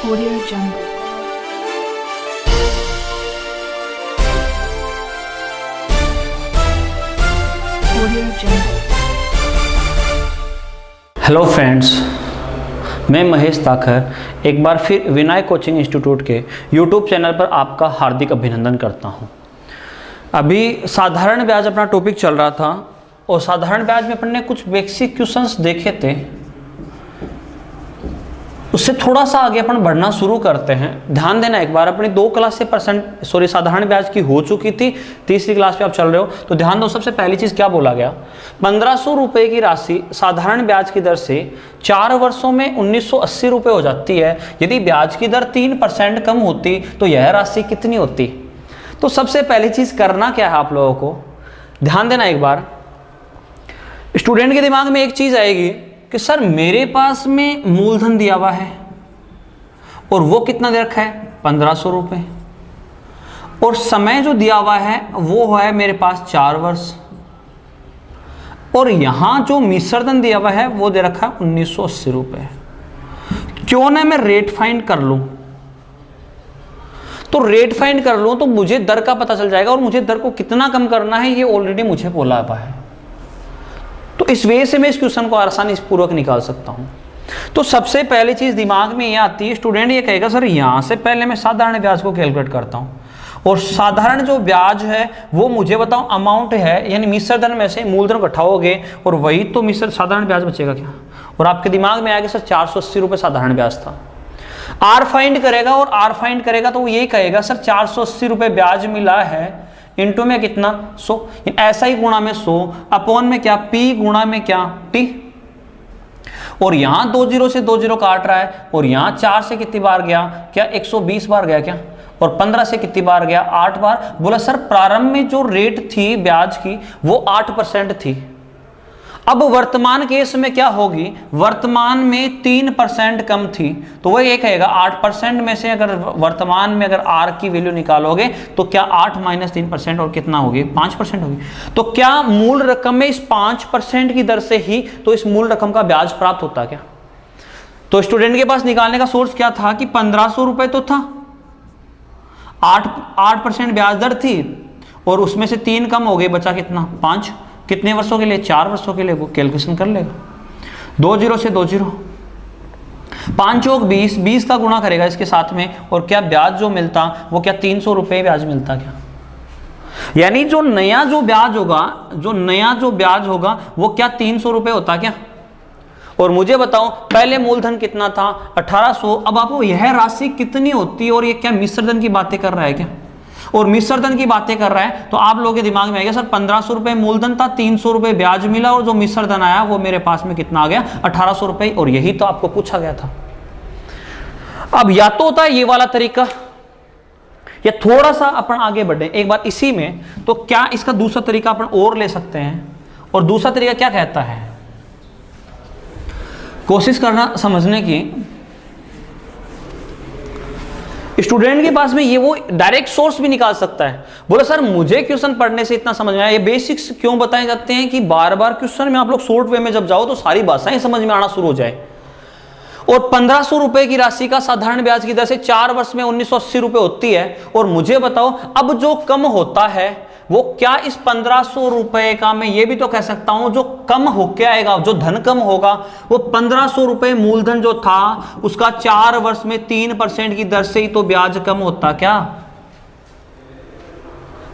Audio Jungle. Audio Jungle. Hello friends, मैं महेश ताखर एक बार फिर विनय कोचिंग इंस्टीट्यूट के यूट्यूब चैनल पर आपका हार्दिक अभिनंदन करता हूं। अभी साधारण ब्याज अपना टॉपिक चल रहा था और साधारण ब्याज में अपन ने कुछ बेसिक क्वेश्चंस देखे थे, उससे थोड़ा सा आगे अपन बढ़ना शुरू करते हैं। ध्यान देना, एक बार अपनी 2 क्लास से साधारण ब्याज की हो चुकी थी, तीसरी क्लास पे आप चल रहे हो तो ध्यान दो। सबसे पहली चीज क्या बोला गया, 1500 रुपए की राशि साधारण ब्याज की दर से 4 वर्षों में 1980 रुपए हो जाती है। यदि ब्याज की दर 3% कम होती तो यह राशि कितनी होती। तो सबसे पहली चीज करना क्या है आप लोगों को, ध्यान देना। एक बार स्टूडेंट के दिमाग में एक चीज आएगी कि सर मेरे पास में मूलधन दिया हुआ है और वो कितना दे रखा है 1500 रुपए, और समय जो दिया हुआ है वो है मेरे पास 4 वर्ष, और यहां जो मिश्रधन दिया हुआ है वो दे रखा है 1980 रुपए। क्यों ना मैं रेट फाइंड कर लूं, तो रेट फाइंड कर लूं तो मुझे दर का पता चल जाएगा, और मुझे दर को कितना कम करना है ये ऑलरेडी मुझे बोला हुआ है। तो इस वे से मैं इस क्वेश्चन को आसानी पूर्वक निकाल सकता हूं। तो सबसे पहली चीज दिमाग में ये आती है, स्टूडेंट ये कहेगा सर यहां से पहले मैं साधारण ब्याज को कैलकुलेट करता हूं, और साधारण जो ब्याज है वो मुझे बताओ अमाउंट है, यानी मिश्रधन में से मूलधन घटाओगे और वही तो मिश्र साधारण ब्याज बचेगा क्या। और आपके दिमाग में आएगा सर 480 रुपए साधारण ब्याज था। आर फाइंड करेगा, और आर फाइंड करेगा तो वो यही कहेगा सर 480 रुपए ब्याज मिला है, इंटू में कितना 100, ऐसा ही गुणा में 100 अपॉन में क्या पी गुणा में क्या टी। और यहां 2 0 से 2 0 काट रहा है, और यहां 4 से कितनी बार गया क्या 120 बार गया क्या, और 15 से कितनी बार गया 8 बार। बोला सर प्रारंभ में जो रेट थी ब्याज की वो 8% थी, अब वर्तमान केस में क्या होगी, वर्तमान में 3% कम थी। तो वो ये कहेगा 8% में से अगर वर्तमान में अगर आर की वैल्यू निकालोगे तो क्या 8 - 3% और कितना होगी 5% होगी। तो क्या मूल रकम में इस 5% की दर से ही तो इस मूल रकम का ब्याज प्राप्त होता क्या। तो स्टूडेंट के पास निकालने का सोर्स क्या था कि 1500 रुपए तो था, 8% ब्याज दर थी, और उसमें से 3 कम हो गए, बचा कितना 5। कितने वर्षों के लिए 4 वर्षों के लिए, वो कैलकुलेशन कर लेगा। 2 0 से 2 0, 5 चौक 20, 20 का गुणा करेगा इसके साथ में, और क्या ब्याज जो मिलता वो क्या 300 रुपए ब्याज मिलता क्या। यानी जो नया जो ब्याज होगा वो क्या 300 रुपए होता क्या। और मुझे बताओ पहले मूलधन कितना था 1800, अब आपको यह राशि कितनी होती, और ये क्या मिश्रधन की बातें कर रहा है क्या, और मिश्रधन की बातें कर रहा है। तो आप लोगों के दिमाग में आएगा सर 1500 रुपए मूलधन था, 300 रुपए ब्याज मिला, और जो मिश्रधन आया वो मेरे पास में कितना आ गया 1800 रुपए, और यही तो आपको पूछा गया था। अब या तो होता है ये वाला तरीका, या थोड़ा सा अपन आगे बढ़े एक बार इसी में, तो क्या इसका दूसरा तरीका अपन और ले सकते हैं। और दूसरा तरीका क्या कहता है, कोशिश करना समझने की। स्टूडेंट के पास में ये वो डायरेक्ट सोर्स भी निकाल सकता है। बोले सर मुझे क्वेश्चन पढ़ने से इतना समझ में आया, ये बेसिक्स क्यों बताए जाते हैं कि बार बार क्वेश्चन में आप लोग शॉर्ट वे में जब जाओ तो सारी भाषाएं समझ में आना शुरू हो जाए। और 1500 रुपए की राशि का साधारण ब्याज की दर से 4 वर्ष में 1980 रुपए होती है, और मुझे बताओ अब जो कम होता है वो क्या इस 1500 रुपए का, मैं ये भी तो कह सकता हूं जो कम होके आएगा, जो धन कम होगा वो 1500 रुपए मूलधन जो था उसका 4 वर्ष में 3% की दर से ही तो ब्याज कम होता क्या।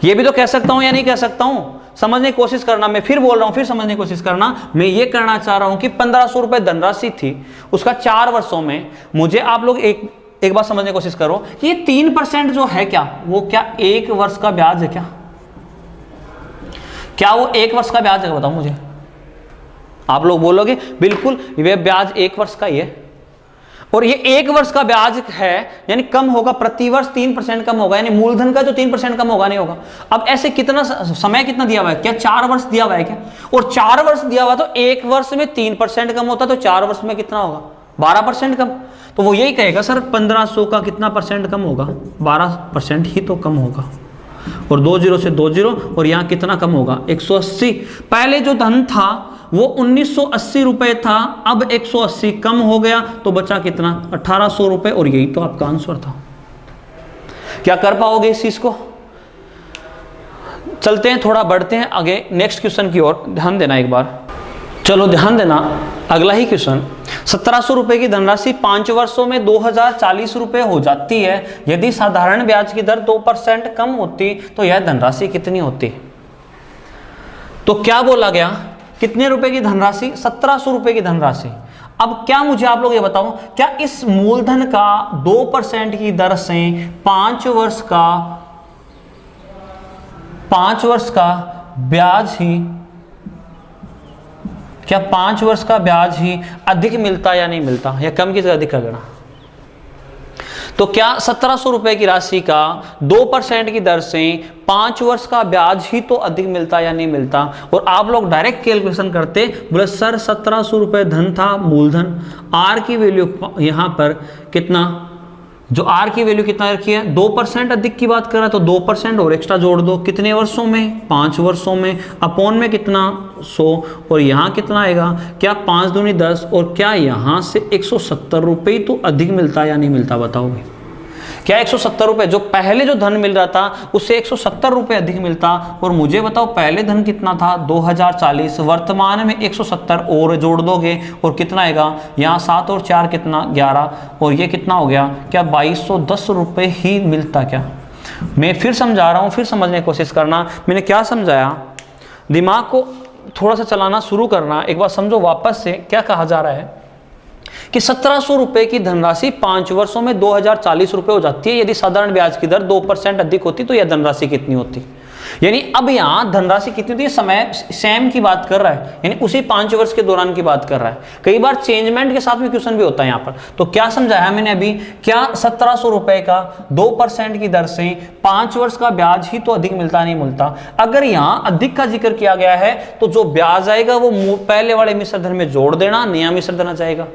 ये भी तो कह सकता हूं या नहीं कह सकता हूं, समझने की कोशिश करना। मैं फिर बोल रहा हूं, फिर समझने की कोशिश करना। मैं ये करना चाह रहा हूं कि 1500 रुपए धनराशि थी, उसका 4 वर्षों में मुझे आप लोग एक बार समझने की कोशिश करो कि ये 3% जो है क्या वो क्या 1 वर्ष का ब्याज है क्या वो 1 वर्ष का ब्याज है, बताओ मुझे। आप लोग बोलोगे बिल्कुल ये ब्याज 1 वर्ष का ही है, और ये 1 वर्ष का ब्याज है, यानी कम होगा प्रति वर्ष 3% कम होगा, यानी मूलधन का जो 3% कम होगा नहीं होगा। अब ऐसे कितना समय कितना दिया हुआ है, क्या 4 वर्ष दिया हुआ है क्या, और 4 वर्ष दिया हुआ तो 1 वर्ष में 3% कम होता तो 4 वर्ष में कितना होगा 12% कम। तो वो यही कहेगा सर 1500 का कितना परसेंट कम होगा 12% ही तो कम होगा, और 2 0 से 2 0, और यहाँ कितना कम होगा 180। पहले जो धन था वो 1980 रुपए था, अब 180 कम हो गया तो बचा कितना, 1800 रुपए। और यही तो आपका आंसर था। क्या कर पाओगे इस चीज को? चलते हैं, थोड़ा बढ़ते हैं आगे नेक्स्ट क्वेश्चन की ओर, ध्यान देना एक बार। चलो ध्यान देना, अगला ही क्वेश्चन। 1700 रुपए की धनराशि 5 वर्षों में 2040 रुपए हो जाती है। यदि साधारण ब्याज की दर 2% कम होती तो यह धनराशि कितनी होती? तो क्या बोला गया, कितने रुपए की धनराशि? 1700 रुपए की धनराशि। अब क्या मुझे आप लोग ये बताओ, क्या इस मूलधन का 2% की दर से 5 वर्ष का ब्याज ही, क्या 5 वर्ष का ब्याज ही अधिक मिलता या नहीं मिलता, या कम की जगह अधिक करना? तो क्या 1700 रुपए की राशि का 2% की दर से 5 वर्ष का ब्याज ही तो अधिक मिलता या नहीं मिलता? और आप लोग डायरेक्ट कैलकुलेशन करते, बोले सर 1700 रुपए धन था मूलधन, आर की वैल्यू यहां पर कितना, जो आर की वैल्यू कितना रखी है, 2% अधिक की बात कर रहा है तो 2% और एक्स्ट्रा जोड़ दो। कितने वर्षों में? 5 वर्षों में। अपॉन में कितना, 100। और यहाँ कितना आएगा, क्या 5 दूनी 10, और क्या यहाँ से 170 रुपये तो अधिक मिलता या नहीं मिलता? बताओगे क्या 170 रुपये जो पहले जो धन मिल रहा था उससे 170 रुपये अधिक मिलता? और मुझे बताओ पहले धन कितना था, 2040, वर्तमान में 170 और जोड़ दोगे और कितना आएगा, यहाँ 7 और 4 कितना, 11, और ये कितना हो गया, क्या 2210 रुपये ही मिलता? क्या मैं फिर समझा रहा हूँ, फिर समझने की कोशिश करना। मैंने क्या समझाया, दिमाग को थोड़ा सा चलाना शुरू करना, एक बार समझो वापस से क्या कहा जा रहा है कि 1700 रुपए की धनराशि 5 वर्षों में 2040 रुपए हो जाती है। यदि साधारण ब्याज की दर 2% अधिक होती तो यह धनराशि कितनी होती? यानी अब यहाँ धनराशि कितनी होती है, समय सेम की बात कर रहा है, यानी उसी 5 वर्ष के दौरान की बात कर रहा है। कई बार चेंजमेंट के साथ में क्वेश्चन भी होता है यहाँ पर। तो क्या समझाया मैंने अभी, क्या 1700 रुपए का 2% की दर से 5 वर्ष का ब्याज ही तो अधिक मिलता नहीं मिलता? अगर यहाँ अधिक का जिक्र किया गया है तो जो ब्याज आएगा वो पहले वाले मिश्र धन में जोड़ देना, नया मिश्र धन आ जाएगा।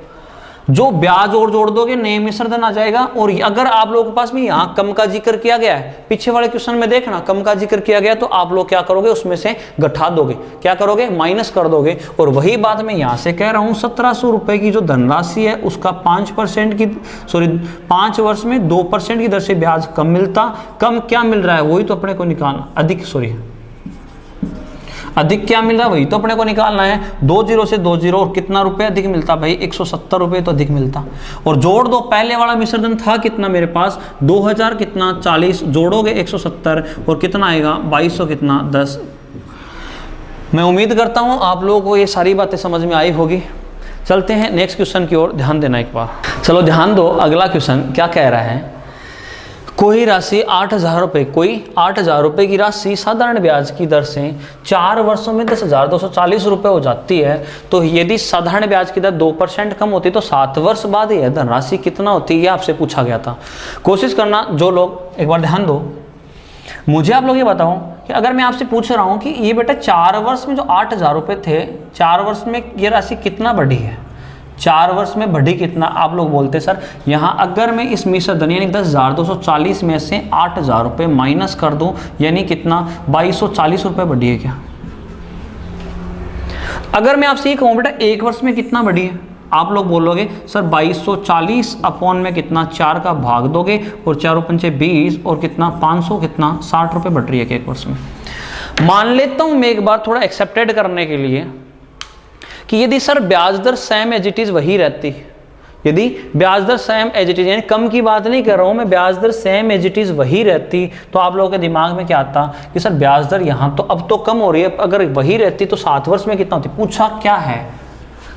जो ब्याज और जोड़ दोगे नए मिश्र धन आ जाएगा। और अगर आप लोगों के पास में यहाँ कम का जिक्र किया गया है, पीछे वाले क्वेश्चन में देखना कम का जिक्र किया गया, तो आप लोग क्या करोगे, उसमें से घटा दोगे, क्या करोगे, माइनस कर दोगे। और वही बात मैं यहाँ से कह रहा हूँ, 1700 रुपए की जो धनराशि है उसका 5 वर्ष में 2% की दर से ब्याज कम मिलता। कम क्या मिल रहा है वही तो अपने को निकालना, अधिक क्या मिल रहा है वही तो अपने को निकालना है। 2 0 से 2 0, और कितना रुपए अधिक मिलता भाई, 170 रुपए तो अधिक मिलता। और जोड़ दो, पहले वाला मिश्र धन था कितना मेरे पास, 2000 कितना 40, जोड़ोगे 170 और कितना आएगा 2200 कितना 10। मैं उम्मीद करता हूं आप लोगों को ये सारी बातें समझ में आई होगी। चलते हैं नेक्स्ट क्वेश्चन की ओर, ध्यान देना एक बार। चलो ध्यान दो, अगला क्वेश्चन क्या कह रहा है, कोई राशि 8000 रुपये, कोई 8000 रुपये की राशि साधारण ब्याज की दर से 4 वर्षों में 10,240 रुपये हो जाती है। तो यदि साधारण ब्याज की दर 2% कम होती तो 7 वर्ष बाद यह धनराशि कितना होती, ये आपसे पूछा गया था। कोशिश करना जो लोग, एक बार ध्यान दो, मुझे आप लोग ये बताओ कि अगर मैं आपसे पूछ रहा हूँ कि ये बेटा 4 वर्ष में जो 8000 रुपये थे, 4 वर्ष में ये राशि कितना बढ़ी है, 4 वर्ष में बढ़ी कितना? आप लोग बोलते सर यहाँ अगर मैं इस मिश्र धन यानी 10,240 में से 8000 रुपये माइनस कर दूं, यानी कितना 2240 रुपये बढ़ी है क्या? अगर मैं आपसे ये कहूँ बेटा 1 वर्ष में कितना बढ़ी है, आप लोग बोलोगे सर 2240 अपॉन में कितना 4 का भाग दोगे और 4 पंचे 20 और कितना 500 कितना 60 रुपये बढ़ रही है 1 वर्ष में। मान लेता हूँ मैं एक बार थोड़ा एक्सेप्टेड करने के लिए कि यदि सर ब्याज दर सेम एज इट इज वही रहती, यदि ब्याज दर सेम एज इट इज, यानी कम की बात नहीं कर रहा हूं मैं, ब्याज दर सेम एज इट इज वही रहती, तो आप लोगों के दिमाग में क्या आता कि सर ब्याज दर यहाँ तो अब तो कम हो रही है, अगर वही रहती तो 7 वर्ष में कितना होती? पूछा क्या है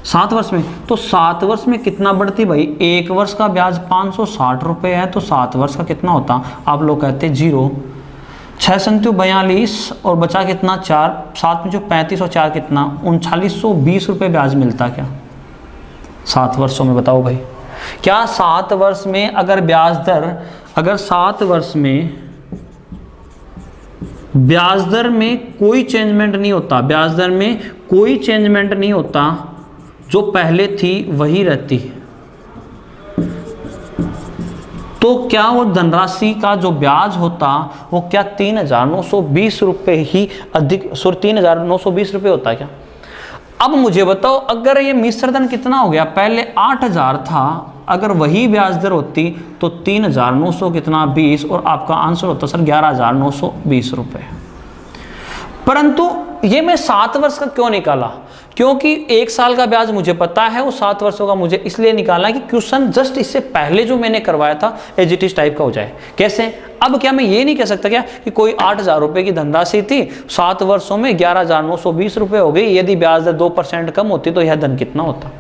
7 वर्ष में, तो 7 वर्ष में कितना बढ़ती भाई? 1 वर्ष का ब्याज 560 रुपये है, तो 7 वर्ष का कितना होता? आप लोग कहते 0, 6 संत्यु 42 और बचा कितना 4, 7 में जो 35 और 4 कितना 3920 रुपये ब्याज मिलता क्या 7 वर्षों में? बताओ भाई, क्या 7 वर्ष में अगर ब्याज दर, अगर 7 वर्ष में ब्याज दर में कोई चेंजमेंट नहीं होता, ब्याज दर में कोई चेंजमेंट नहीं होता, जो पहले थी वही रहती है, तो क्या वो धनराशि का जो ब्याज होता वो क्या 3920 रुपये ही अधिक, 3920 रुपये होता है क्या? अब मुझे बताओ, अगर ये मिश्र धन कितना हो गया, पहले 8,000 था, अगर वही ब्याज दर होती तो 3,900 कितना 20, और आपका आंसर होता सर 11,920 रुपए। परंतु ये मैं 7 वर्ष का क्यों निकाला, क्योंकि 1 साल का ब्याज मुझे पता है, वो 7 वर्षों का मुझे इसलिए निकालना कि क्वेश्चन जस्ट इससे पहले जो मैंने करवाया था एज इट इज टाइप का हो जाए। कैसे, अब क्या मैं ये नहीं कह सकता क्या कि कोई 8,000 रुपए की धनराशि थी, 7 वर्षों में 11,920 रुपए हो गई, यदि ब्याज दर 2% कम होती तो यह धन कितना होता।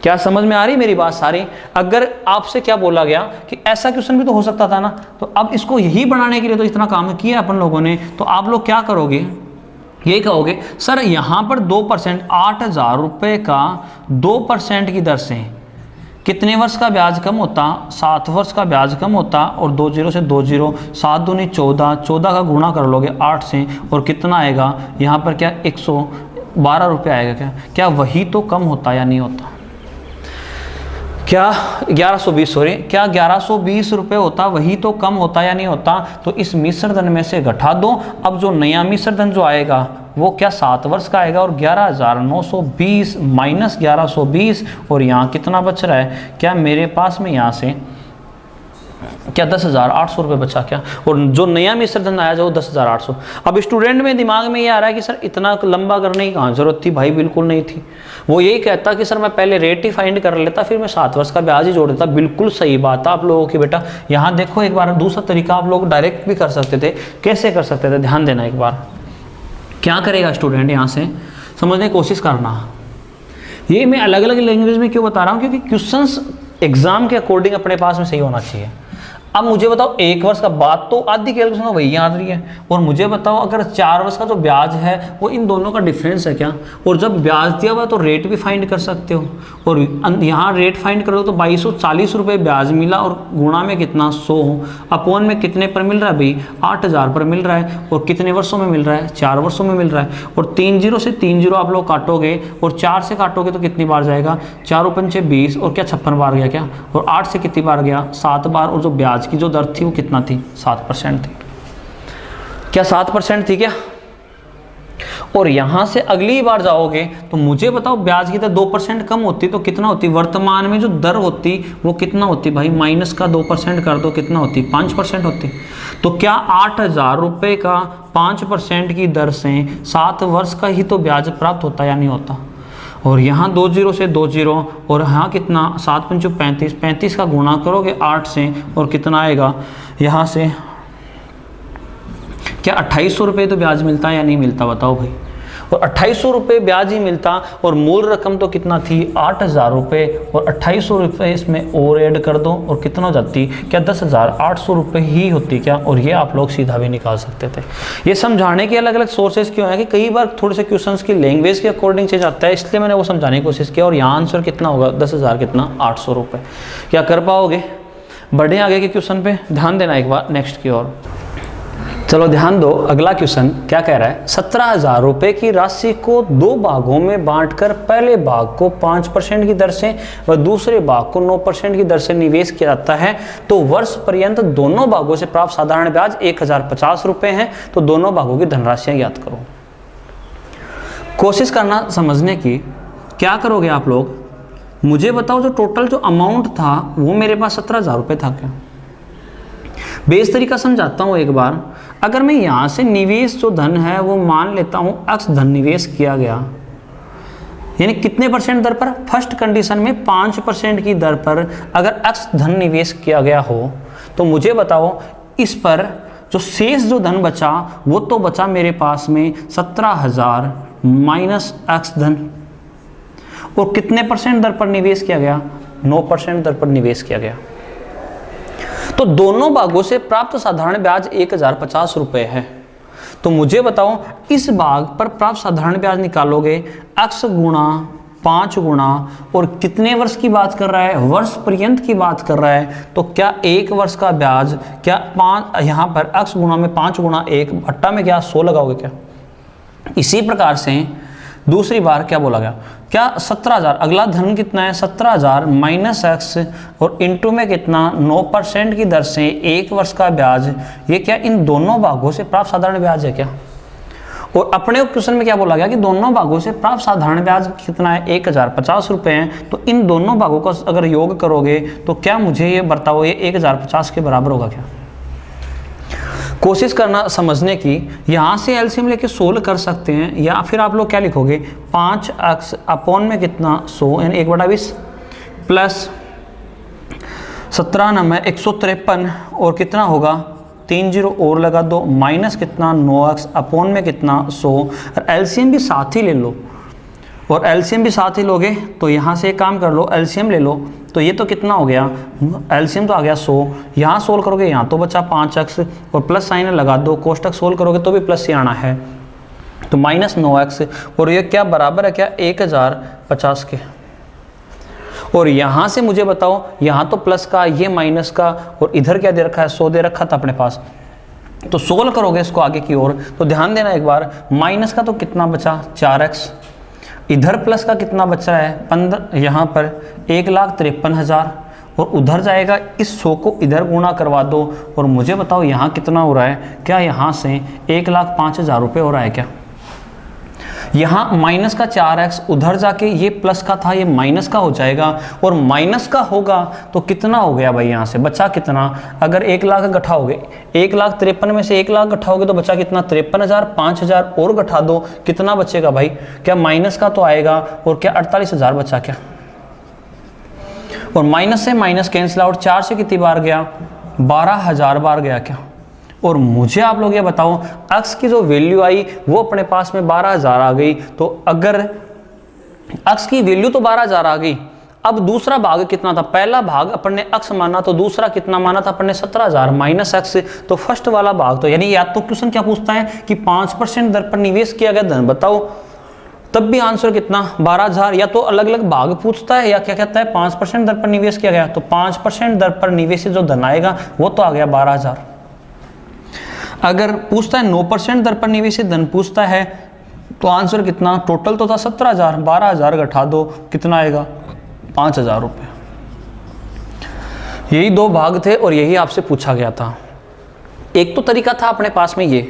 क्या समझ में आ रही मेरी बात सारी? अगर आपसे क्या बोला गया कि ऐसा क्वेश्चन भी तो हो सकता था ना, तो अब इसको यही बनाने के लिए तो इतना काम किया अपन लोगों ने, तो आप लोग क्या करोगे, ये कहोगे सर यहाँ पर 2%, 8,000 रुपये का 2% की दर से कितने वर्ष का ब्याज कम होता, 7 वर्ष का ब्याज कम होता, और 2 0 से 2 0, 7 दूनी 14, 14 का गुणा कर लोगे 8 से, और कितना आएगा यहाँ पर, क्या 112 रुपये आएगा। क्या वही तो कम होता या नहीं होता? क्या 1120, सॉरी, क्या 1120 रुपये होता, वही तो कम होता या नहीं होता? तो इस मिश्र धन में से घटा दो। अब जो नया मिश्र धन जो आएगा वो क्या 7 वर्ष का आएगा, और 11,920 माइनस 1120, और यहाँ कितना बच रहा है, क्या मेरे पास में यहाँ से क्या 10,800 रुपये बचा क्या, और जो नया मिश्र धन आया जो 10,800। अब स्टूडेंट में दिमाग में ये आ रहा है कि सर इतना लंबा करने की कहाँ जरूरत थी, भाई बिल्कुल नहीं थी। वो यही कहता कि सर मैं पहले रेट ही फाइंड कर लेता, फिर मैं 7 वर्ष का ब्याज ही जोड़ देता। बिल्कुल सही बात है आप लोगों की बेटा। यहाँ देखो एक बार दूसरा तरीका आप लोग डायरेक्ट भी कर सकते थे। कैसे कर सकते थे, ध्यान देना एक बार। क्या करेगा स्टूडेंट, यहाँ से समझने की कोशिश करना। ये मैं अलग अलग लैंग्वेज में क्यों बता रहा हूँ, क्योंकि क्वेश्चंस एग्जाम के अकॉर्डिंग अपने पास में सही होना चाहिए। अब मुझे बताओ 1 वर्ष का, बात तो आधी कैलकुलेशन वही याद रही है, और मुझे बताओ अगर 4 वर्ष का जो ब्याज है वो इन दोनों का डिफरेंस है क्या, और जब ब्याज दिया हुआ तो रेट भी फाइंड कर सकते हो, और यहाँ रेट फाइंड करो तो 2240 रुपये ब्याज मिला, और गुणा में कितना 100, अपोन में कितने पर मिल रहा है भाई, 8,000 पर मिल रहा है, और कितने वर्षों में मिल रहा है, 4 वर्षों में मिल रहा है। और 3 0 से 3 0 आप लोग काटोगे, और 4 से काटोगे तो कितनी बार जाएगा, 4 पंचे 20, और क्या 56 बार गया क्या, और 8 से कितनी बार गया, 7 बार, और जो ब्याज की जो दर थी वो कितना थी, 7% थी। क्या 7% थी क्या? और यहां से अगली बार जाओगे तो मुझे बताओ ब्याज की दर 2% कम होती तो कितना होती, वर्तमान में जो दर होती वो कितना होती भाई, माइनस का 2% कर दो, कितना होती, 5% होती। तो क्या 8,000 रुपये का 5% की दर से 7 वर्ष का ही तो ब्याज प्राप्त होता या नहीं होता? और यहाँ 2 0 से 2 0, और यहाँ कितना 7 पंचू 35, 35 का गुणा करोगे 8 से, और कितना आएगा यहाँ से, क्या 2,800 रुपये तो ब्याज मिलता है या नहीं मिलता, बताओ भाई। और 2,800 रुपये ब्याज ही मिलता, और मूल रकम तो कितना थी 8,000 रुपये, और 2,800 रुपये इसमें और ऐड कर दो, और कितना हो जाती, क्या 10,800 रुपये ही होती क्या? और ये आप लोग सीधा भी निकाल सकते थे। ये समझाने के अलग अलग सोर्सेज क्यों है कि कई बार थोड़े से क्वेश्चंस की लैंग्वेज के अकॉर्डिंग चेंज आता है, इसलिए मैंने वो समझाने की कोशिश किया। और यहाँ आंसर कितना होगा, 10,000 कितना 800 रुपये। क्या कर पाओगे? बढ़े आगे के क्वेश्चन पे, ध्यान देना एक बार नेक्स्ट की ओर। चलो ध्यान दो, अगला क्वेश्चन क्या कह रहा है, 17,000 रुपये की राशि को 2 भागों में बांटकर पहले भाग को 5% की दर से व दूसरे भाग को 9% की दर से निवेश किया जाता है, तो वर्ष पर्यंत दोनों भागों से प्राप्त साधारण ब्याज 1,050 रुपये है। तो दोनों भागों की धनराशियां ज्ञात करो। कोशिश करना समझने की, क्या करोगे आप लोग, मुझे बताओ जो टोटल जो अमाउंट था वो मेरे पास 17,000 रुपये था क्या? बेस तरीका समझाता हूँ एक बार। अगर मैं यहाँ से निवेश जो धन है वो मान लेता हूँ x धन निवेश किया गया, यानी कितने % दर पर, फर्स्ट कंडीशन में 5% की दर पर अगर x धन निवेश किया गया हो, तो मुझे बताओ इस पर जो शेष जो धन बचा वो तो बचा मेरे पास में 17,000 माइनस x धन, और कितने % दर पर निवेश किया गया, 9% दर पर निवेश किया गया। तो दोनों भागों से प्राप्त साधारण ब्याज 1,050 रुपये है। तो मुझे बताओ इस भाग पर प्राप्त साधारण ब्याज निकालोगे, x गुणा 5 गुणा, और कितने वर्ष की बात कर रहा है, वर्ष पर्यंत की बात कर रहा है। तो क्या 1 वर्ष का ब्याज, क्या 5 यहाँ पर x गुणा में 5 गुणा 1 भट्टा में क्या 100 लगाओगे क्या? इसी प्रकार से दूसरी बार क्या बोला गया, क्या 17,000, अगला धन कितना है 17,000 माइनस x, और इंटू में कितना 9% की दर से 1 वर्ष का ब्याज, ये क्या इन दोनों भागों से प्राप्त साधारण ब्याज है क्या? और अपने क्वेश्चन में क्या बोला गया कि दोनों भागों से प्राप्त साधारण ब्याज कितना है, 1050 रुपये हैं। तो इन दोनों भागों का अगर योग करोगे तो क्या मुझे ये बताओ, ये 1050 के बराबर होगा क्या? कोशिश करना समझने की, यहाँ से एलसीएम लेके सोल्व कर सकते हैं, या फिर आप लोग क्या लिखोगे 5x अपॉन में कितना 100 यानी 1/20 प्लस 17 नंबर 153 और कितना होगा 3 जीरो और लगा दो माइनस कितना 9x अपॉन में कितना 100 और एलसीएम भी साथ ही ले लो। और एलसीएम भी साथ ही लोगे तो यहाँ से एक काम कर लो, एलसीएम ले लो तो ये तो कितना हो गया, एलसीएम तो आ गया 100, यहाँ सोल्व करोगे यहाँ तो बचा 5x और प्लस साइन लगा दो, कोष्टक सोल्व करोगे तो भी प्लस ही आना है तो माइनस 9x और ये क्या बराबर है क्या 1050 के। और यहाँ से मुझे बताओ, यहाँ तो प्लस का ये माइनस का और इधर क्या दे रखा है 100 दे रखा था अपने पास, तो सोल्व करोगे इसको आगे की ओर तो ध्यान देना एक बार, माइनस का तो कितना बचा 4x, इधर प्लस का कितना बचा है 15, यहाँ पर 1,53,000 और उधर जाएगा इस 100 को इधर गुणा करवा दो और मुझे बताओ यहाँ कितना हो रहा है, क्या यहाँ से 1,05,000 रुपये हो रहा है क्या? यहाँ माइनस का 4x उधर जाके ये प्लस का था ये माइनस का हो जाएगा और माइनस का होगा तो कितना हो गया भाई, यहाँ से बचा कितना, अगर 1 लाख घटाओगे 1,53,000 में से 1 लाख घटाओगे तो बचा कितना 53,000, 5,000 और घटा दो कितना बचेगा भाई, क्या माइनस का तो आएगा और क्या 48,000 बचा क्या? और माइनस से माइनस कैंसिल आउट, 4 से कितनी बार गया 12,000 बार गया क्या? और मुझे आप लोग ये बताओ x की जो वैल्यू आई वो अपने पास में 12,000 आ गई, तो अगर x की वैल्यू तो 12,000 आ गई, अब दूसरा भाग कितना था, पहला भाग अपन ने x माना तो दूसरा कितना माना था अपन ने 17,000 माइनस x, तो फर्स्ट वाला भाग तो यानी या तो क्वेश्चन क्या पूछता है कि 5% दर पर निवेश किया गया धन बताओ, तब भी आंसर कितना 12,000, या तो अलग अलग भाग पूछता है या क्या कहता है 5% दर पर निवेश किया गया, तो 5% दर पर निवेश जो धन आएगा वो तो आ गया 12,000। अगर पूछता है 9% दर पर निवेशित धन पूछता है तो आंसर कितना, टोटल तो था 17,000, 12,000 घटा दो कितना आएगा 5,000 रुपये। यही दो भाग थे और यही आपसे पूछा गया था। एक तो तरीका था अपने पास में ये,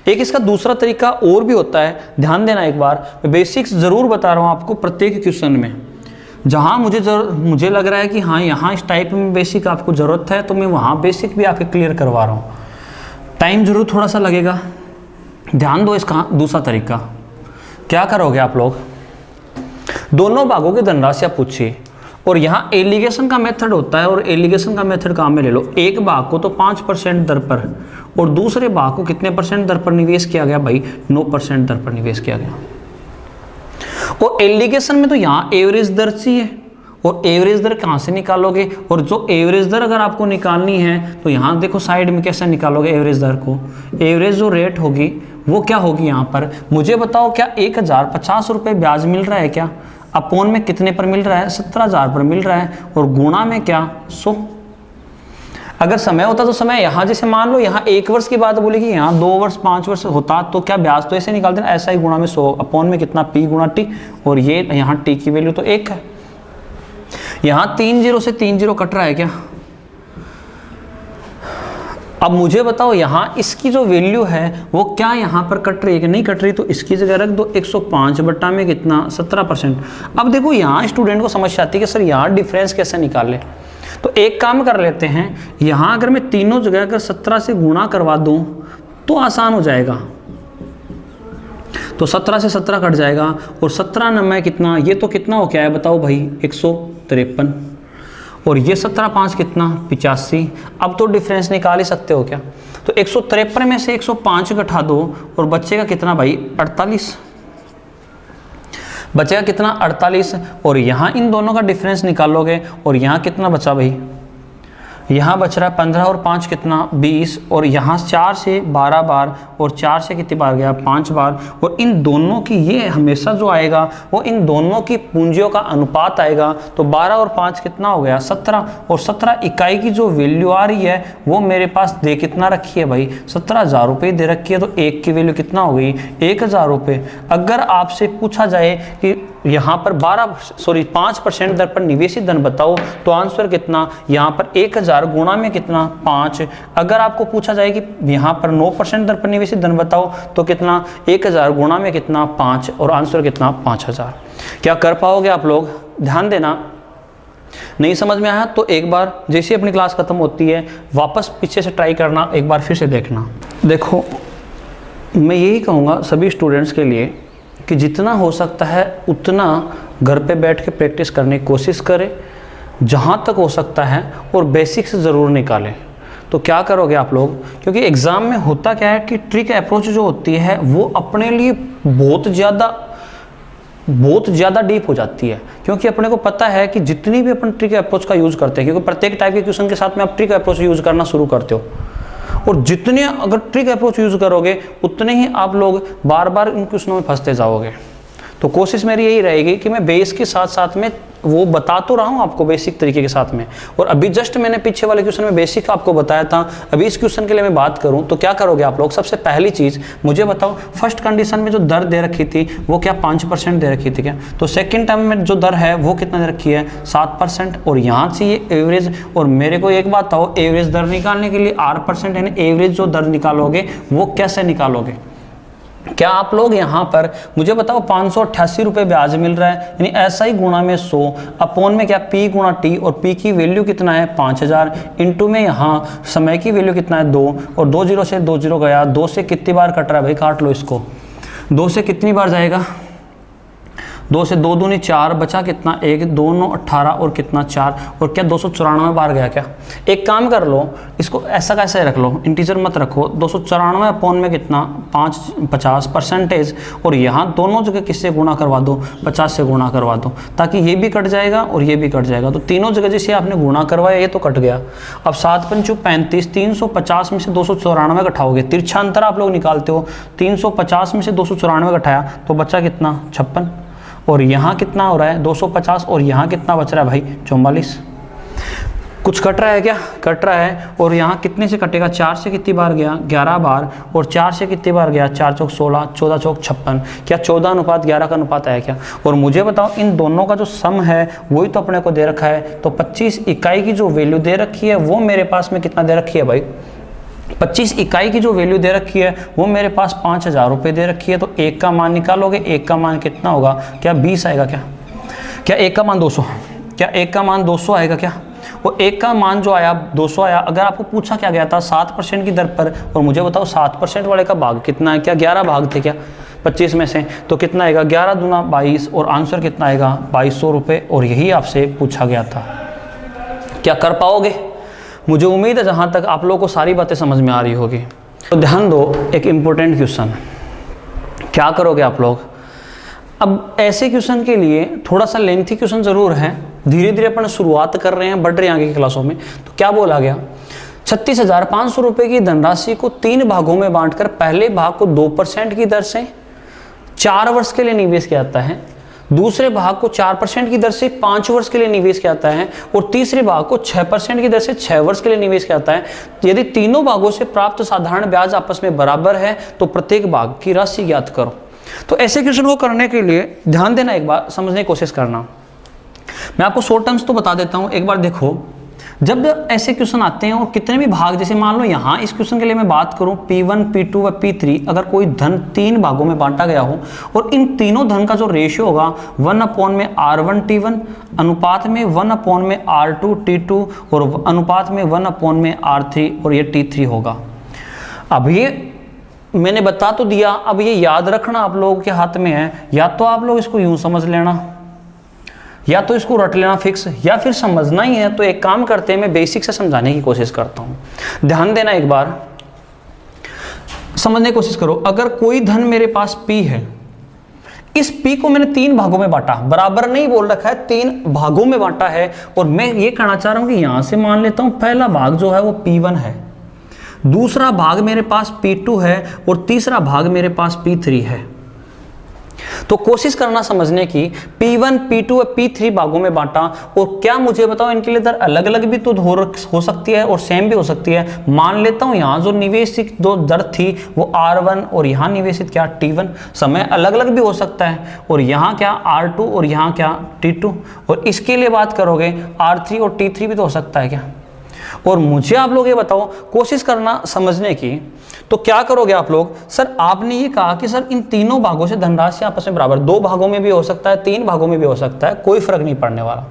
एक इसका दूसरा तरीका और भी होता है, ध्यान देना एक बार, मैं बेसिक्स जरूर बता रहा हूँ आपको प्रत्येक क्वेश्चन में, जहाँ मुझे लग रहा है कि हाँ यहाँ इस टाइप में बेसिक आपको ज़रूरत है तो मैं वहाँ बेसिक भी आपके क्लियर करवा रहा हूँ। टाइम जरूर थोड़ा सा लगेगा, ध्यान दो। इसका दूसरा तरीका क्या करोगे आप लोग, दोनों भागों की धनराशियाँ पूछिए और यहाँ एलिगेशन का मेथड होता है और एलिगेशन का मेथड काम में ले लो। एक भाग को तो 5% दर पर और दूसरे भाग को कितने परसेंट दर पर निवेश किया गया भाई, 9% दर पर निवेश किया गया। और एलिगेशन में तो यहाँ एवरेज दर चाहिए और एवरेज दर कहाँ से निकालोगे, और जो एवरेज दर अगर आपको निकालनी है तो यहाँ देखो साइड में कैसे निकालोगे एवरेज दर को, एवरेज जो रेट होगी वो क्या होगी यहाँ पर, मुझे बताओ क्या 1,050 रुपये ब्याज मिल रहा है क्या, अपॉन में कितने पर मिल रहा है 17,000 पर मिल रहा है और गुणा में क्या 100। अगर समय होता तो समय यहाँ जैसे मान लो यहाँ 1 वर्ष की बात बोली कि यहाँ 2 वर्ष 5 वर्ष होता तो क्या ब्याज तो ऐसे निकाल देना, ऐसा ही गुणा में 100 अपॉन में कितना p गुणा t, और ये यहाँ t की वैल्यू तो 1 है। यहाँ 3 जीरो से 3 जीरो कट रहा है क्या, अब मुझे बताओ यहाँ इसकी जो वैल्यू है वो क्या यहाँ पर कट रही है कि नहीं कट रही, तो इसकी जगह रख दो 105 बट्टा में कितना 17%। अब देखो यहाँ स्टूडेंट को समस्या आती है कि सर यहाँ डिफरेंस कैसे निकाले, तो एक काम कर लेते हैं, यहाँ अगर मैं तीनों जगह अगर 17 से गुणा करवा दूँ तो आसान हो जाएगा, तो 17 से 17 कट जाएगा और 17 नंबर कितना, ये तो कितना हो क्या है बताओ भाई 153 और ये 17 5 कितना 85। अब तो डिफरेंस निकाल ही सकते हो क्या, तो 153 में से 105 घटा दो और बचेगा कितना भाई 48, बचेगा कितना 48। और यहाँ इन दोनों का डिफरेंस निकालोगे और यहाँ कितना बचा भाई, यहाँ बच रहा है 15 और 5 कितना 20, और यहाँ 4 से 12 बार और 4 से कितनी बार गया 5 बार, और इन दोनों की ये हमेशा जो आएगा वो इन दोनों की पूंजियों का अनुपात आएगा, तो 12 और 5 कितना हो गया 17, और 17 इकाई की जो वैल्यू आ रही है वो मेरे पास दे कितना रखी है भाई 17,000 रुपये दे रखी है, तो एक की वैल्यू कितना हो गई 1,000 रुपये। अगर आपसे पूछा जाए कि यहाँ पर 5% दर पर निवेशित धन बताओ तो आंसर कितना, यहाँ पर 1,000 1000 गुणा में कितना 5। अगर आपको पूछा जाए कि यहाँ पर 9% दर पर निवेशित धन बताओ तो कितना 1000 गुणा में कितना 5 और आंसर कितना 5000। क्या कर पाओगे आप लोग? ध्यान देना। नहीं समझ में आया तो एक बार जैसे अपनी क्लास खत्म होती है वापस पीछे से ट्राई करना, एक बार फिर से देखना। देखो मैं यही कहूँगा सभी स्टूडेंट्स के लिए कि जितना हो सकता है उतना घर पे बैठ के प्रैक्टिस करने की कोशिश करें जहाँ तक हो सकता है, और बेसिक से ज़रूर निकालें। तो क्या करोगे आप लोग, क्योंकि एग्ज़ाम में होता क्या है कि ट्रिक अप्रोच जो होती है वो अपने लिए बहुत ज़्यादा डीप हो जाती है, क्योंकि अपने को पता है कि जितनी भी अपन ट्रिक अप्रोच का यूज़ करते हैं, क्योंकि प्रत्येक टाइप के क्वेश्चन के साथ में आप ट्रिक अप्रोच यूज़ करना शुरू करते हो, और जितने अगर ट्रिक अप्रोच यूज़ करोगे उतने ही आप लोग बार बार इन क्वेश्चनों में फंसते जाओगे। तो कोशिश मेरी यही रहेगी कि मैं बेस के साथ साथ में वो बता तो रहा हूँ आपको बेसिक तरीके के साथ में, और अभी जस्ट मैंने पीछे वाले क्वेश्चन में बेसिक आपको बताया था। अभी इस क्वेश्चन के लिए मैं बात करूँ तो क्या करोगे आप लोग? सबसे पहली चीज़ मुझे बताओ, फर्स्ट कंडीशन में जो दर दे रखी थी वो क्या 5% दे रखी थी क्या? तो सेकंड टर्म में जो दर है वो कितना दे रखी है 7%, और यहाँ से ये एवरेज। और मेरे को एक बात बताओ, एवरेज दर निकालने के लिए R% यानी एवरेज जो दर निकालोगे वो कैसे निकालोगे? क्या आप लोग यहाँ पर मुझे बताओ 588 रुपये ब्याज मिल रहा है, यानी ऐसा ही गुणा में 100 अपॉन में क्या P गुणा T, और P की वैल्यू कितना है 5000 इंटू में यहाँ समय की वैल्यू कितना है 2, और 2 0 से 2 0 गया, 2 से कितनी बार कट रहा है भाई? काट लो इसको। 2 से कितनी बार जाएगा? 2 से 2 दूनी 4, बचा कितना 1, 2 9 18 और कितना 4, और क्या 294 बार गया क्या? एक काम कर लो, इसको ऐसा कैसे रख लो, इंटीजर मत रखो। 294 अपॉन में कितना 50%, और यहाँ दोनों जगह किससे गुणा करवा दो? 50 से गुणा करवा दो, ताकि ये भी कट जाएगा और ये भी कट जाएगा। तो तीनों जगह जैसे आपने गुणा करवाया ये तो कट गया। अब 7 पंचू 35, 350 में से 294 घटाओगे, तिरछा अंतर आप लोग निकालते हो, 350 में से 294 घटाया तो बचा कितना 56, और यहाँ कितना हो रहा है 250, और यहाँ कितना बच रहा है भाई 44। कुछ कट रहा है क्या? कट रहा है। और यहाँ कितने से कटेगा? 4 से कितनी बार गया? 11 बार, और 4 से कितनी बार गया? 4 चौक 16, 14 चौक 56। क्या 14:11 का अनुपात आया क्या? और मुझे बताओ इन दोनों का जो सम है वही तो अपने को दे रखा है। तो 25 इकाई की जो वैल्यू दे रखी है वो मेरे पास में कितना दे रखी है भाई? 25 इकाई की जो वैल्यू दे रखी है वो मेरे पास 5000 रुपये दे रखी है। तो 1 का मान निकालोगे, 1 का मान कितना होगा? क्या 20 आएगा क्या? क्या 1 का मान 200? क्या 1 का मान 200 आएगा क्या? वो 1 का मान जो आया 200 आया। अगर आपको पूछा क्या गया था 7% की दर पर, और मुझे बताओ 7% वाले का भाग कितना है? क्या 11 भाग थे क्या 25 में से? तो कितना आएगा 11 दूना 22, और आंसर कितना आएगा 2200 रुपये। और यही आपसे पूछा गया था। क्या कर पाओगे? मुझे उम्मीद है जहाँ तक आप लोगों को सारी बातें समझ में आ रही होगी। तो ध्यान दो, एक इम्पोर्टेंट क्वेश्चन। क्या करोगे आप लोग? अब ऐसे क्वेश्चन के लिए थोड़ा सा लेंथी क्वेश्चन ज़रूर है, धीरे धीरे अपन शुरुआत कर रहे हैं, बढ़ रहे हैं आगे की क्लासों में। तो क्या बोला गया? 36,500 रुपये की धनराशि को 3 भागों में बांटकर पहले भाग को 2% की दर से 4 वर्ष के लिए निवेश किया जाता है, दूसरे भाग को 4% की दर से 5 वर्ष के लिए निवेश किया जाता है, और तीसरे भाग को 6% की दर से 6 वर्ष के लिए निवेश किया जाता है। यदि तीनों भागों से प्राप्त साधारण ब्याज आपस में बराबर है तो प्रत्येक भाग की राशि ज्ञात करो। तो ऐसे क्वेश्चन को करने के लिए ध्यान देना, एक बार समझने की कोशिश करना। मैं आपको शॉर्ट टर्म्स तो बता देता हूं। एक बार देखो, जब ऐसे क्वेश्चन आते हैं और कितने भी भाग, जैसे मान लो यहाँ इस क्वेश्चन के लिए मैं बात करूं P1, P2 व P3, अगर कोई धन 3 भागों में बांटा गया हो और इन तीनों धन का जो रेशियो होगा 1/R1T1 अनुपात में 1/R2T2 और अनुपात में 1/R3 और ये T3 होगा। अब ये मैंने बता तो दिया, अब ये याद रखना आप लोगों के हाथ में है। या तो आप लोग इसको यूं समझ लेना, या तो इसको रट लेना फिक्स, या फिर समझना ही है तो एक काम करते हैं, मैं बेसिक से समझाने की कोशिश करता हूं। ध्यान देना, एक बार समझने की कोशिश करो। अगर कोई धन मेरे पास P है, इस P को मैंने 3 भागों में बांटा, बराबर नहीं बोल रखा है, 3 भागों में बांटा है, और मैं ये कहना चाह रहा हूं कि यहां से मान लेता हूं पहला भाग जो है वो P1 है, दूसरा भाग मेरे पास P2 है, और तीसरा भाग मेरे पास P3 है। तो कोशिश करना समझने की, P1, P2 और P3 भागों में बांटा, और क्या मुझे बताओ इनके लिए दर अलग अलग भी तो हो सकती है और सेम भी हो सकती है। मान लेता हूं यहाँ जो निवेशित दो दर थी वो R1 और यहाँ निवेशित क्या T1, समय अलग अलग भी हो सकता है, और यहाँ क्या R2 और यहाँ क्या T2, और इसके लिए बात करोगे R3 और T3 भी तो हो सकता है क्या। और मुझे आप लोग ये बताओ, कोशिश करना समझने की, तो क्या करोगे आप लोग? सर आपने ये कहा कि सर इन तीनों भागों से धनराशि आपस में बराबर, 2 भागों में भी हो सकता है, 3 भागों में भी हो सकता है, कोई फर्क नहीं पड़ने वाला।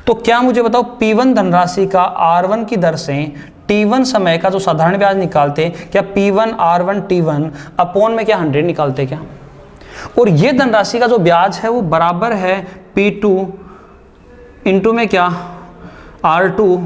तो क्या मुझे बताओ P1 धनराशि का R1 की दर से T1 समय का जो साधारण ब्याज निकालते, क्या P1 R1 T1 अपॉन में क्या 100 निकालते क्या? और ये धनराशि का जो ब्याज है वो बराबर है P2 इंटू में क्या R2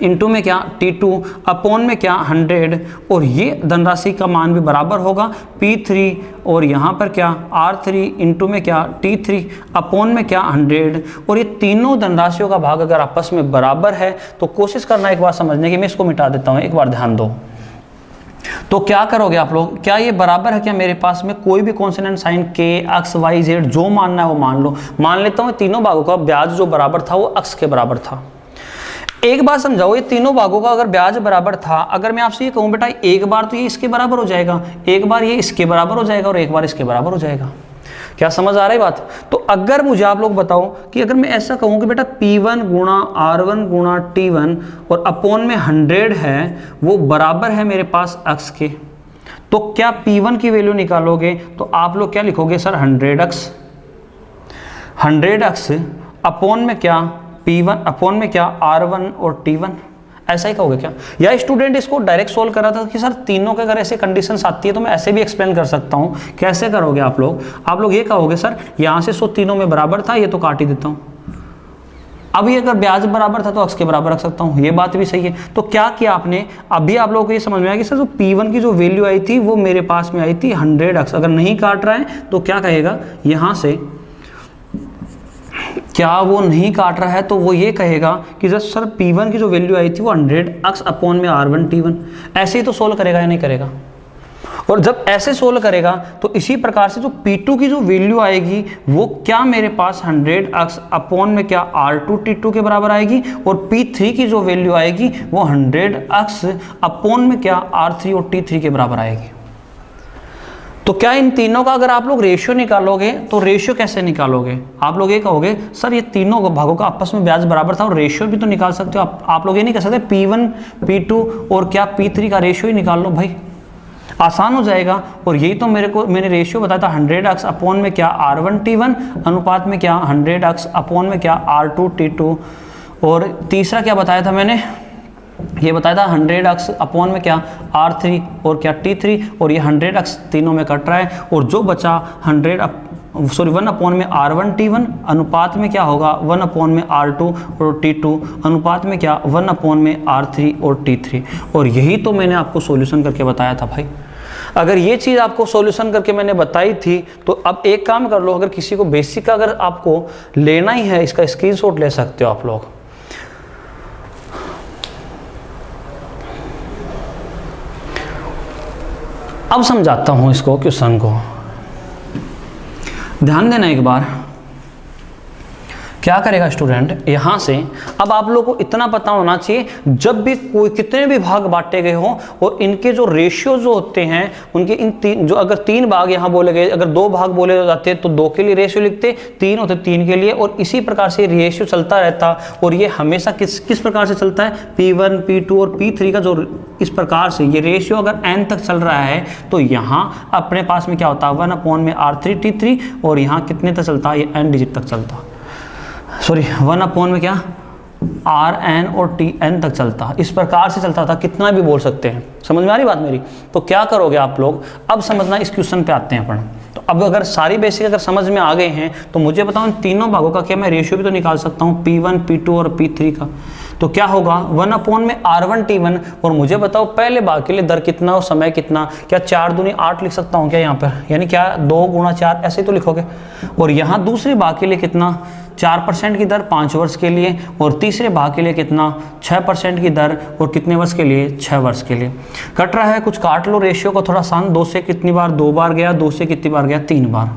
इंटू में क्या T2 अपॉन में क्या 100, और ये धनराशि का मान भी बराबर होगा P3 और यहाँ पर क्या R3 इंटू में क्या T3 अपॉन में क्या 100। और ये तीनों धनराशियों का भाग अगर आपस में बराबर है तो कोशिश करना एक बार समझने की, मैं इसको मिटा देता हूँ, एक बार ध्यान दो। तो क्या करोगे आप लोग? क्या ये बराबर है क्या मेरे पास में? कोई भी consonant sign k x y z जो मानना है वो मान लो। मान लेता हूँ तीनों भागों का ब्याज जो बराबर था वो अक्स के बराबर था। एक बार समझाओ, ये तीनों भागों का अगर ब्याज बराबर था, अगर मैं आपसे ये कहूँ बेटा एक बार तो ये इसके बराबर हो जाएगा, एक बार ये इसके बराबर हो जाएगा और एक बार इसके बराबर हो जाएगा। क्या समझ आ रही है बात? तो अगर मुझे आप लोग बताओ कि अगर मैं ऐसा कहूँ कि बेटा P1 गुणा R1 गुणा T1 और अपॉन में 100 है, वो बराबर है मेरे पास x के, तो क्या P1 की वैल्यू निकालोगे तो आप लोग क्या लिखोगे? सर 100x अपॉन में क्या P1 अपॉन में क्या R1 और T1, ऐसा ही कहोगे क्या? या स्टूडेंट इसको डायरेक्ट सोल्व कर रहा था कि सर तीनों के अगर ऐसे कंडीशंस आती है तो मैं ऐसे भी एक्सप्लेन कर सकता हूँ। कैसे करोगे आप लोग? आप लोग ये कहोगे सर यहाँ से 100 तीनों में बराबर था, ये तो काट ही देता हूँ। अभी अगर ब्याज बराबर था तो अक्स के बराबर रख सकता हूँ, ये बात भी सही है। तो क्या किया आपने? अभी आप लोगों को ये समझ में आया कि सर जो P1 की जो वैल्यू आई थी वो मेरे पास में आई थी 100x। अगर नहीं काट रहा है तो क्या कहेगा यहाँ से, क्या वो नहीं काट रहा है तो वो ये कहेगा कि सर P1 की जो वैल्यू आई थी वो 100x अपॉन में R1 T1। ऐसे ही तो सोल्व करेगा या नहीं करेगा? और जब ऐसे सोल्व करेगा तो इसी प्रकार से जो P2 की जो वैल्यू आएगी वो क्या मेरे पास 100x अपॉन में क्या R2 T2 के बराबर आएगी, और P3 की जो वैल्यू आएगी वो 100x अपॉन में क्या R3 और T3 के बराबर आएगी। तो क्या इन तीनों का अगर आप लोग रेशियो निकालोगे तो रेशियो कैसे निकालोगे? आप लोग ये कहोगे सर ये तीनों भागों का आपस में ब्याज बराबर था और रेशियो भी तो निकाल सकते हो। आप लोग ये नहीं कर सकते P1 P2 और क्या P3 का रेशियो ही निकाल लो भाई, आसान हो जाएगा। और यही तो मैंने रेशियो बताया था 100x अपॉन में क्या R1 T1 अनुपात में क्या 100x अपॉन में क्या R2 T2, और तीसरा क्या बताया था मैंने? ये बताया था 100x अपॉन में क्या R3 और क्या T3, और ये 100x तीनों में कट रहा है, और जो बचा 1 अपॉन में R1 T1 अनुपात में क्या होगा 1 अपॉन में R2 और T2 अनुपात में क्या 1 अपॉन में R3 और T3। और यही तो मैंने आपको सॉल्यूशन करके बताया था भाई। अगर ये चीज़ आपको सॉल्यूशन करके मैंने बताई थी तो अब एक काम कर लो, अगर किसी को बेसिक का अगर आपको लेना ही है इसका स्क्रीनशॉट ले सकते हो आप लोग। अब समझाता हूं इसको, क्वेश्चन को ध्यान देना एक बार। क्या करेगा स्टूडेंट, यहां से अब आप लोगों को इतना पता होना चाहिए, जब भी कोई कितने भी भाग बांटे गए हों और इनके जो रेशियो जो होते हैं उनके इन तीन, जो अगर 3 भाग यहां बोले गए, अगर 2 भाग बोले जाते तो 2 के लिए रेशियो लिखते, 3 होते 3 के लिए, और इसी प्रकार से रेशियो चलता रहता। और ये हमेशा किस प्रकार से चलता है? P1 P2 और P3 का जो इस प्रकार से ये रेशियो अगर n तक चल रहा है तो यहाँ अपने पास में क्या होता है 1 अपॉन में R3 T3, और यहाँ कितने तक चलता है? ये n डिजिट तक चलता, सॉरी 1 अपॉन में क्या Rn और Tn तक चलता। इस प्रकार से चलता था, कितना भी बोल सकते हैं। समझ में आ रही बात मेरी? तो क्या करोगे आप लोग, अब समझना, इस क्वेश्चन पे आते हैं अपन। तो अब अगर सारी बेसिक अगर समझ में आ गए हैं तो मुझे बताओ इन तीनों भागों का क्या मैं रेशियो भी तो निकाल सकता हूँ P1 P2 और P3 का। तो क्या होगा 1 अपॉन में R1 T1, और मुझे बताओ पहले भाग के लिए दर कितना और समय कितना? क्या 4 दूनी 8 लिख सकता हूँ क्या यहाँ पर? यानी क्या 2 गुणा 4 ऐसे तो लिखोगे। और यहाँ दूसरे भाग के लिए कितना 4% की दर 5 वर्ष के लिए, और तीसरे भाग के लिए कितना 6% की दर, और कितने वर्ष के लिए 6 वर्ष के लिए। कट रहा है, कुछ काट लो रेशियो को थोड़ा सान। 2 से कितनी बार 2 बार गया, 2 से कितनी बार गया 3 बार,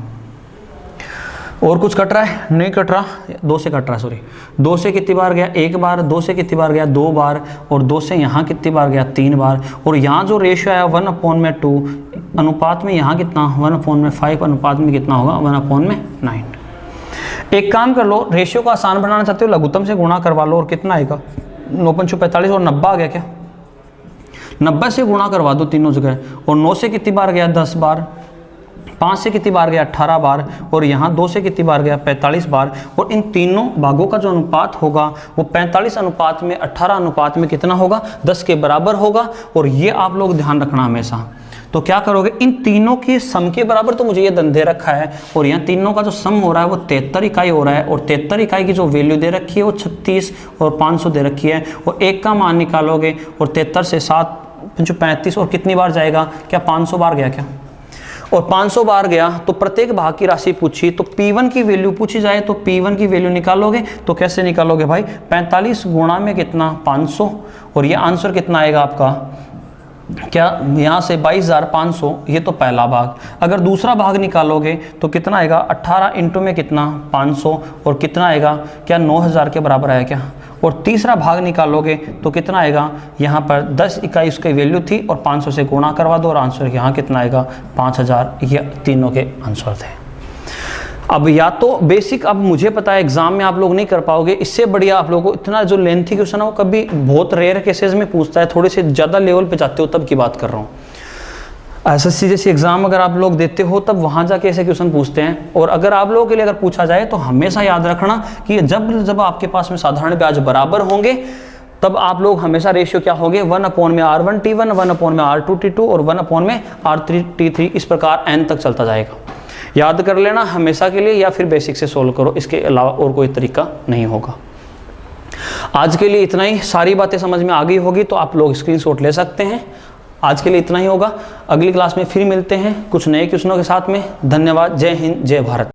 और कुछ कट रहा है? नहीं कट रहा, 2 से कट रहा है, सॉरी। 2 से कितनी बार गया 1 बार, 2 से कितनी बार गया 2 बार, और 2 से यहाँ कितनी बार गया 3 बार। और यहाँ जो रेशियो आया 1 अपॉन में 2 अनुपात में यहाँ कितना 1 अपॉन में 5 अनुपात में कितना होगा 1 अपॉन में 9। एक काम कर लो, रेशियो को आसान बनाना चाहते हो लघुत्तम से गुणा करवा लो, और कितना आएगा 9 पंचों 45 और 90 आ गया क्या? 90 से गुणा करवा दो तीनों जगह, और 9 से कितनी बार गया? 10 बार, 5 से कितनी बार गया? 18 बार, और यहाँ 2 से कितनी बार गया? 45 बार। और इन तीनों भागों का जो अनुपात होगा वो 45 अनुपात में 18 अनुपात में कितना होगा? 10 के बराबर होगा। और ये आप लोग ध्यान रखना हमेशा। तो क्या करोगे, इन तीनों के सम के बराबर तो मुझे ये दे रखा है, और यहाँ तीनों का जो सम हो रहा है वो 73 इकाई हो रहा है, और 73 इकाई की जो वैल्यू दे रखी है वो 36 और 500 दे रखी है। और एक का मान निकालोगे, और 73 से 7 पंचो 35, और कितनी बार जाएगा? क्या 500 बार गया क्या? और 500 बार गया तो प्रत्येक भाग की राशि पूछी, तो P1 की वैल्यू पूछी जाए तो P1 की वैल्यू निकालोगे तो कैसे निकालोगे भाई? 45 गुणा में कितना? 500, और ये आंसर कितना आएगा आपका? क्या यहाँ से 22,500, ये तो पहला भाग। अगर दूसरा भाग निकालोगे तो कितना आएगा? 18 इंटू में कितना? 500, और कितना आएगा? क्या 9,000 के बराबर आया क्या? और तीसरा भाग निकालोगे तो कितना आएगा? यहाँ पर 10 इकाई उसकी वैल्यू थी, और 500 से गुणा करवा दो, और आंसर यहाँ कितना आएगा? 5,000। ये तीनों के आंसर थे। अब या तो बेसिक, अब मुझे पता है एग्जाम में आप लोग नहीं कर पाओगे, इससे बढ़िया आप लोगों को इतना जो लेंथी क्वेश्चन है वो कभी बहुत रेयर केसेस में पूछता है, थोड़े से ज़्यादा लेवल पे जाते हो तब की बात कर रहा हूँ। एसएससी जैसे एग्जाम अगर आप लोग देते हो तब वहाँ जाके ऐसे क्वेश्चन पूछते हैं। और अगर आप लोगों के लिए अगर पूछा जाए तो हमेशा याद रखना कि जब आपके पास में साधारण ब्याज बराबर होंगे तब आप लोग हमेशा रेशियो क्या होंगे? 1/r1t1, 1/r2t2 और 1/r3t3, इस प्रकार n तक चलता जाएगा। याद कर लेना हमेशा के लिए, या फिर बेसिक से सोल्व करो, इसके अलावा और कोई तरीका नहीं होगा। आज के लिए इतना ही। सारी बातें समझ में आ गई होगी तो आप लोग स्क्रीनशॉट ले सकते हैं। आज के लिए इतना ही होगा। अगली क्लास में फिर मिलते हैं कुछ नए क्वेश्चनों के साथ में। धन्यवाद। जय हिंद, जय भारत।